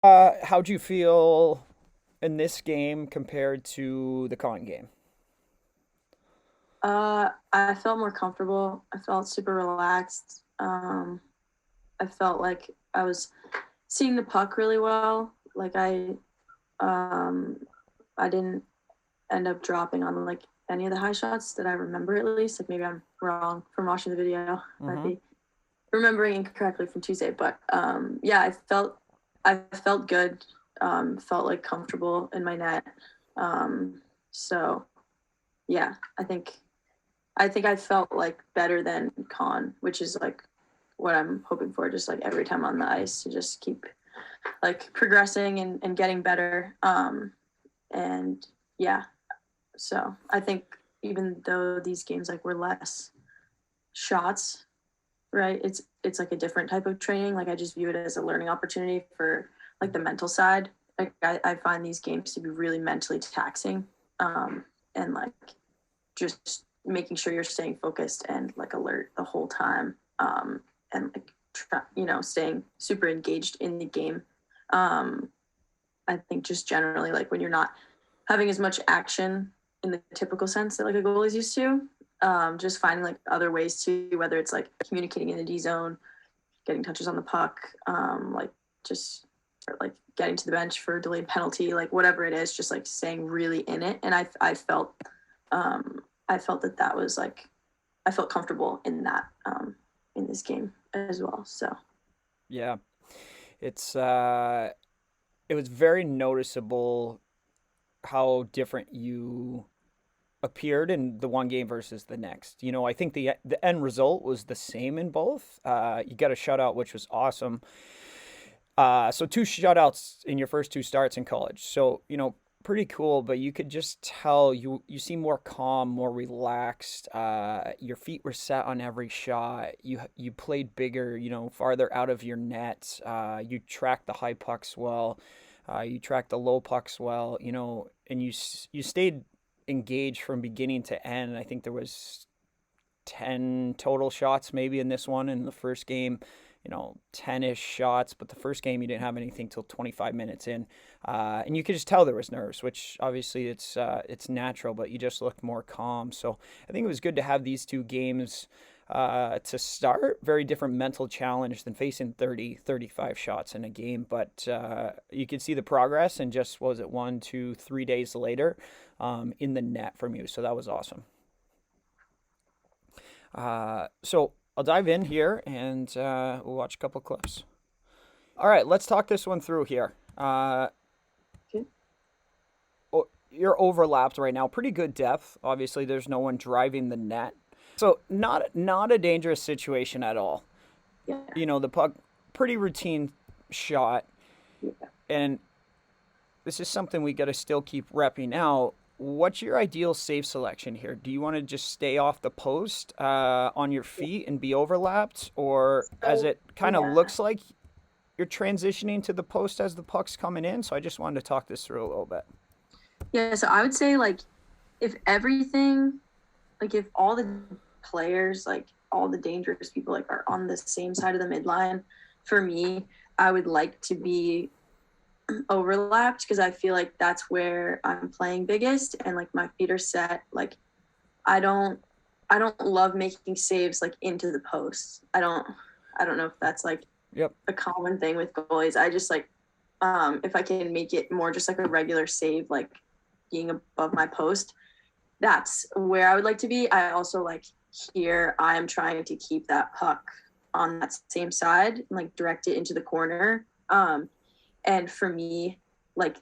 How'd you feel in this game compared to the con game? I felt more comfortable. I felt super relaxed. I felt like I was seeing the puck really well. Um, I didn't end up dropping on like any of the high shots that I remember at least. Like maybe I'm wrong from watching the video. Might Mm-hmm. be remembering incorrectly from Tuesday, but yeah, I felt good. Felt like comfortable in my net. So yeah, I think I felt like better than con, which is like what I'm hoping for, just like every time on the ice to just keep like progressing and getting better. And yeah, so I think even though these games like were less shots, right? It's like a different type of training. Like I just view it as a learning opportunity for like the mental side. Like I find these games to be really mentally taxing. And like just making sure you're staying focused and like alert the whole time, and like staying super engaged in the game. um, I think just generally like when you're not having as much action in the typical sense that like a goalie is used to, just finding like other ways to, whether it's like communicating in the D zone, getting touches on the puck, like just like getting to the bench for a delayed penalty, like whatever it is, just like staying really in it. And I felt that was like I felt comfortable in that, in this game as well. So Yeah, it's it was very noticeable how different you appeared in the one game versus the next. I think the end result was the same in both. You got a shutout, which was awesome. So two shutouts in your first two starts in college. So, pretty cool, but you could just tell you seem more calm, more relaxed. Your feet were set on every shot. You played bigger, farther out of your net. You tracked the high pucks well. You tracked the low pucks well, and you stayed engaged from beginning to end. I think there was 10 total shots maybe in this one in the first game, 10-ish shots, but the first game you didn't have anything till 25 minutes in. And you could just tell there was nerves, which obviously it's natural, but you just looked more calm. So I think it was good to have these two games to start. Very different mental challenge than facing 30, 35 shots in a game, but you could see the progress, and just, what was it, 1, 2, 3 days later, in the net from you. So that was awesome. So I'll dive in here, and we'll watch a couple clips. All right, let's talk this one through here. You're overlapped right now. Pretty good depth. Obviously, there's no one driving the net. So not a dangerous situation at all. yeah, The puck, pretty routine shot, yeah. and this is something we got to still keep repping out. What's your ideal save selection here? Do you want to just stay off the post on your feet and be overlapped, or as So it kind of yeah, looks like you're transitioning to the post as the puck's coming in? So I just wanted to talk this through a little bit. yeah. So I would say like if everything, like if all the players, like all the dangerous people, like are on the same side of the midline, for me, I would like to be overlapped because I feel like that's where I'm playing biggest and like my feet are set. Like I don't I don't love making saves like into the post. I don't know if that's like Yep. a common thing with goalies. I just like, if I can make it more just like a regular save, like being above my post, that's where I would like to be. I also like here I am trying to keep that puck on that same side and like direct it into the corner. And for me, like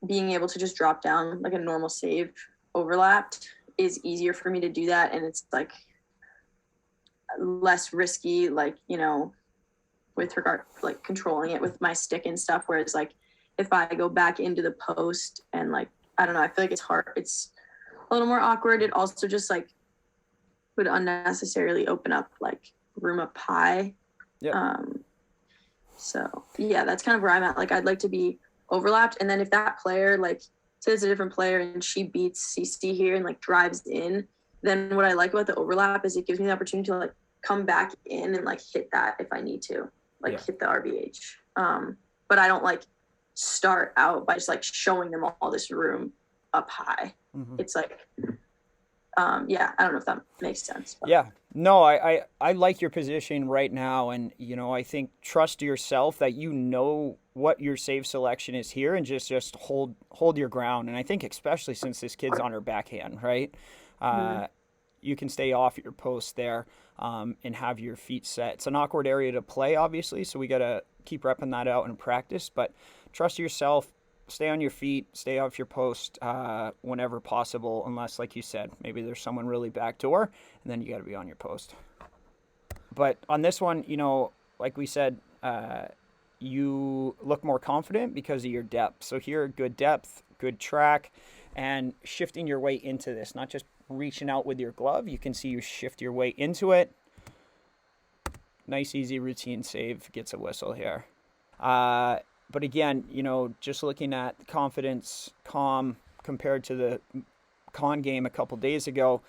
being able to just drop down like a normal save overlapped is easier for me to do that, and it's like less risky, like with regard like controlling it with my stick and stuff. Whereas like if I go back into the post and like I don't know, I feel like it's hard. It's a little more awkward. It also just like would unnecessarily open up like room up high. Yep. Um, so yeah, that's kind of where I'm at. Like I'd like to be overlapped, and then if that player like say it's a different player and she beats CC here and like drives in, then what I like about the overlap is it gives me the opportunity to like come back in and like hit that if I need to, like Yeah. hit the RBH. but I don't like start out by just like showing them all this room up high. Mm-hmm. It's like, yeah, I don't know if that makes sense. But. Yeah. No, I like your position right now. And, I think trust yourself that you know what your save selection is here and just hold your ground. And I think especially since this kid's on her backhand, right? Mm-hmm. You can stay off your post there and have your feet set. It's an awkward area to play, obviously, so we got to keep repping that out in practice. But trust yourself, stay on your feet, stay off your post whenever possible, unless, like you said, maybe there's someone really backdoor, and then you got to be on your post. But on this one, like we said, you look more confident because of your depth. So here, good depth, good track, and shifting your way into this, not just reaching out with your glove. You can see you shift your way into it. Nice, easy routine save, gets a whistle here. But again, just looking at confidence, calm, compared to the con game a couple days ago,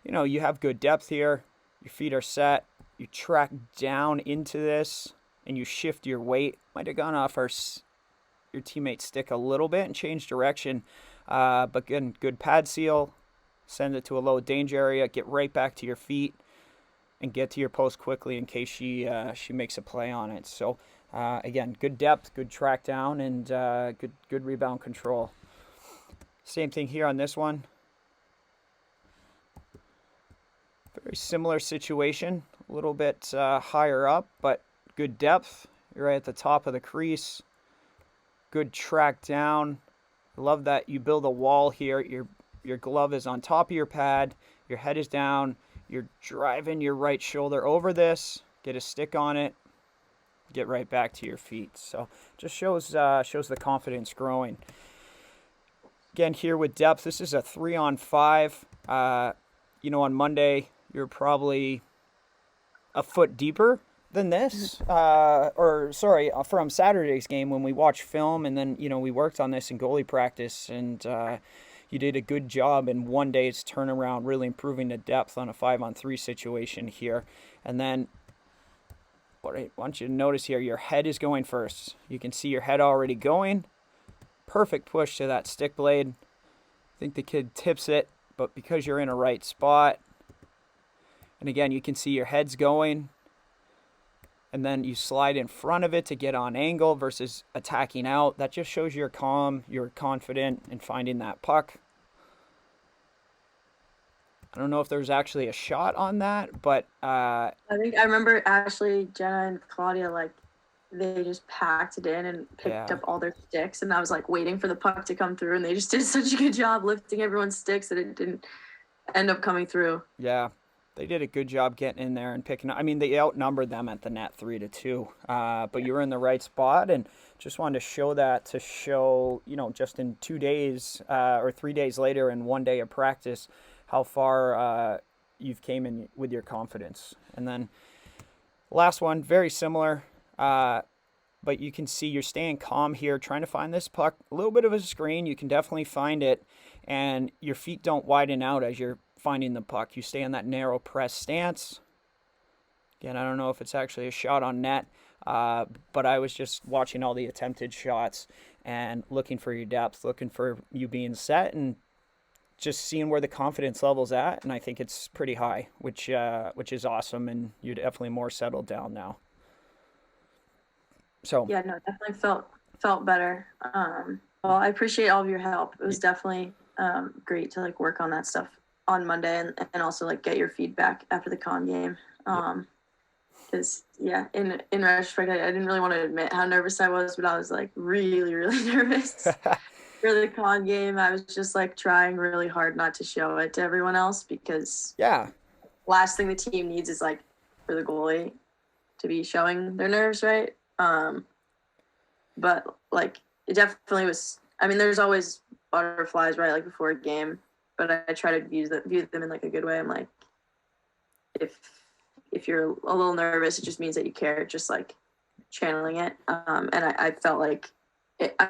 you have good depth here. Your feet are set. You track down into this, and you shift your weight. Might have gone off your teammate's stick a little bit and changed direction. But again, good pad seal. Send it to a low danger area. Get right back to your feet, and get to your post quickly in case she makes a play on it. So again, good depth, good track down, and good rebound control. Same thing here on this one. Very similar situation, a little bit higher up, but good depth. You're right at the top of the crease. Good track down. Love that you build a wall here. Your glove is on top of your pad. Your head is down. You're driving your right shoulder over this. Get a stick on it. Get right back to your feet. So just shows the confidence growing. Again, here with depth, this is a 3-on-5. On Monday, you're probably a foot deeper than this. From Saturday's game when we watched film and then, we worked on this in goalie practice, and you did a good job in one day's turnaround, really improving the depth on a 5-on-3 situation here. And then what I want you to notice here, your head is going first. You can see your head already going. Perfect push to that stick blade. I think the kid tips it, but because you're in a right spot, and again, you can see your head's going, and then you slide in front of it to get on angle versus attacking out. That just shows you're calm, you're confident in finding that puck. I don't know if there's actually a shot on that, but I think I remember Ashley, Jenna, and Claudia, like, they just packed it in and picked up all their sticks, and I was like waiting for the puck to come through, and they just did such a good job lifting everyone's sticks that it didn't end up coming through. Yeah, they did a good job getting in there and picking up. I mean, they outnumbered them at the net 3-2, but you were in the right spot, and just wanted to show that to show, just in 2 days or 3 days later and 1 day of practice, how far you've came in with your confidence. And then last one, very similar, but you can see you're staying calm here, trying to find this puck. A little bit of a screen, you can definitely find it, and your feet don't widen out as you're finding the puck. You stay in that narrow press stance. Again, I don't know if it's actually a shot on net, but I was just watching all the attempted shots and looking for your depth, looking for you being set, and just seeing where the confidence level's at, and I think it's pretty high, which is awesome, and you're definitely more settled down now. So yeah, no, definitely felt better. Well, I appreciate all of your help. It was definitely great to like work on that stuff on Monday, and also like get your feedback after the con game. Because in retrospect, I didn't really want to admit how nervous I was, but I was like really, really nervous. For the con game, I was just like trying really hard not to show it to everyone else, because last thing the team needs is like for the goalie to be showing their nerves, right? But like it definitely was. I mean, there's always butterflies, right? Like before a game, but I try to view them in like a good way. I'm like, if you're a little nervous, it just means that you care. Just like channeling it, and I felt like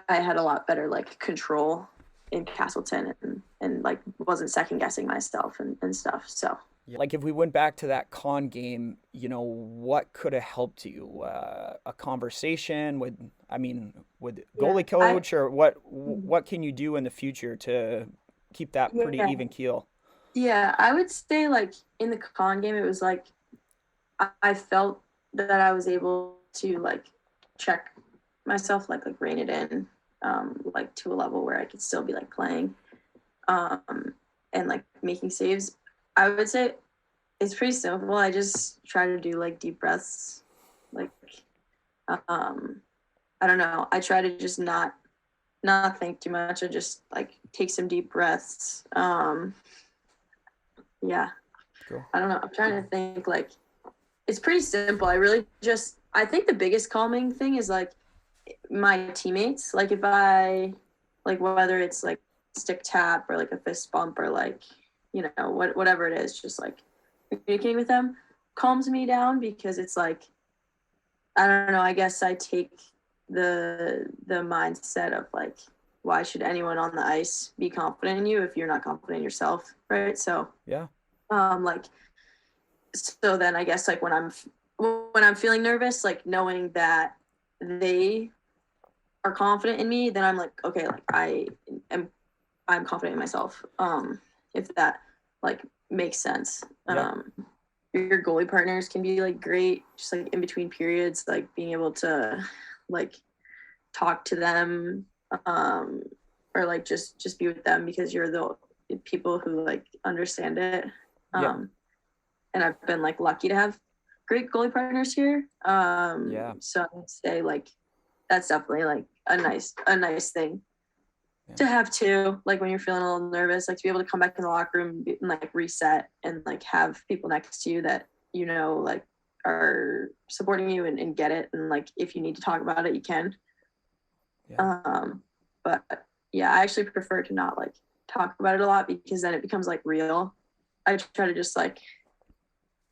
I had a lot better like control in Castleton, and like wasn't second guessing myself and stuff. So Like if we went back to that con game, what could have helped you? A conversation with, I mean, with Yeah, goalie coach, or what can you do in the future to keep that pretty yeah, even keel? yeah. I would say like in the con game, it was like I felt that I was able to like check myself, like rein it in, like to a level where I could still be like playing, um, and like making saves. I would say it's pretty simple. I just try to do like deep breaths, like um, I don't know. I try to just not think too much. I just like take some deep breaths. Yeah, Cool. I don't know. I'm trying to think like it's pretty simple. I really just I think the biggest calming thing is like my teammates. Like if I like whether it's like stick tap or like a fist bump or like whatever it is, just like communicating with them calms me down because it's like I don't know. I guess I take the mindset of like why should anyone on the ice be confident in you if you're not confident in yourself, right? So Yeah. like so then I guess like when I'm feeling nervous, like knowing that they are confident in me, then I'm like, okay, like am I'm confident in myself. If that like makes sense. Yeah. Your goalie partners can be like great, just like in between periods, like being able to like talk to them, um, or like just be with them because you're the people who like understand it. Yeah. Um, and I've been like lucky to have great goalie partners here. Yeah. So I would say like that's definitely like a nice thing Yeah. to have too. Like when you're feeling a little nervous, like to be able to come back in the locker room and like reset and like have people next to you that like are supporting you and get it. And like if you need to talk about it, you can. Yeah. Um, but yeah, I actually prefer to not like talk about it a lot because then it becomes like real. I try to just like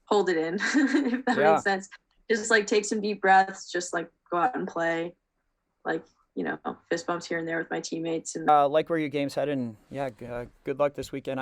hold it in, if that Yeah. makes sense. Just like take some deep breaths, just like go out and play, like, fist bumps here and there with my teammates. And Like where your game's headed, and yeah, good luck this weekend.